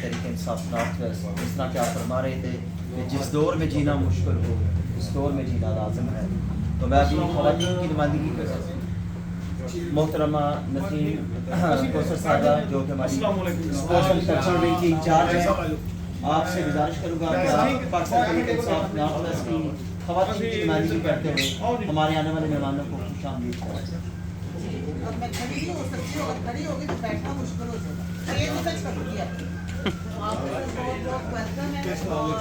Tehreek Insaf north west जिस तरह कि आप फरमा रहे थे कि जिस दौर में जीना मुश्किल हो उस दौर में जीना लाजम है, तो मैं अभी ख़वातीन की नुमाइंदगी कर मोहतरमा नसीम कौसर साहबा जो कि हमारी स्पोर्ट्स एंड कल्चरल विंग की इंचार्ज है, आपसे गुजारिश करूँगा कि आप पाकिस्तान तहरीक इंसाफ नॉर्थ वेस्ट की ख़वातीन की नुमाइंदगी करते हुए हमारे आने वाले मेहमानों को खुशामदीद करें। अब मैं खड़ी नहीं हो सकती, अगर खड़ी होगी तो बैठना मुश्किल हो जाएगा। ये नहीं सच सकती है। आप बहुत बहुत वेलकम है और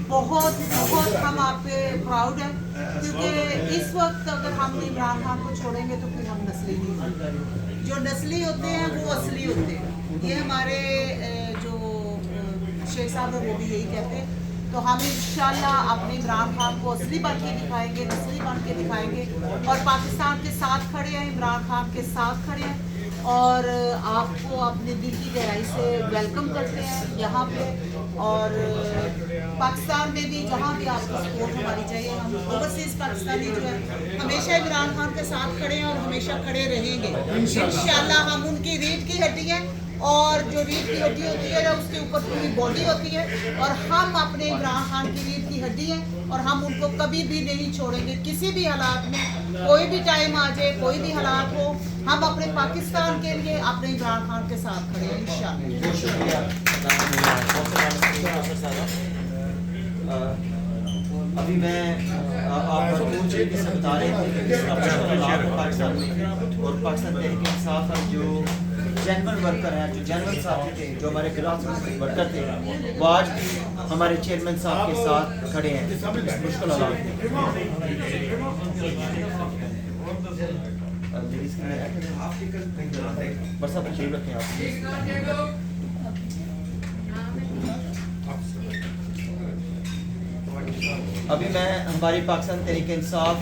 बहुत बहुत हम आप पे प्राउड हैं, क्योंकि इस वक्त अगर हम इमरान खान को छोड़ेंगे तो फिर हम नस्ली नहीं होते। जो नस्ली होते हैं वो असली होते हैं। ये हमारे जो शेख साहब है वो भी यही कहते हैं। तो हम इंशाल्लाह अपने इमरान खान को असली बन के दिखाएंगे, नस्ली बन के दिखाएंगे और पाकिस्तान के साथ खड़े हैं, इमरान खान के साथ खड़े हैं और आपको अपने दिल की गहराई से वेलकम करते हैं यहाँ पे। और पाकिस्तान में भी जहाँ भी आपको सपोर्ट हमारी चाहिए, हम ओवरसीज़ पाकिस्तानी जो है हमेशा इमरान खान के साथ खड़े हैं और हमेशा खड़े रहेंगे इंशाल्लाह। हम उनकी रीढ़ की हड्डी हैं और जो रीढ़ की हड्डी होती है ना उसके ऊपर पूरी बॉडी होती है और हम अपने इमरान खान की रीढ़ की हड्डी हैं और हम उनको कभी भी नहीं छोड़ेंगे। किसी भी हालात में, कोई भी टाइम आ जाए, कोई भी हालात हो, हम अपने पाकिस्तान के लिए अपने इमरान खान के साथ खड़े हैं इंशाल्लाह। बहुत शुक्रिया। अभी मैं आप पूछ रहे थे, बता रहे थे कि किस तरह पाकिस्तान में और पाकिस्तान तहरीक इंसाफ जो जनरल वर्कर हैं, जो जनरल साथी थे, जो हमारे ग्रास वर्कर थे, वो आज भी हमारे चेयरमैन साहब के साथ खड़े हैं इस मुश्किल हालात में। बस आप तशरीफ रखें आप। अभी मैं हमारी पाकिस्तान तहरीक इंसाफ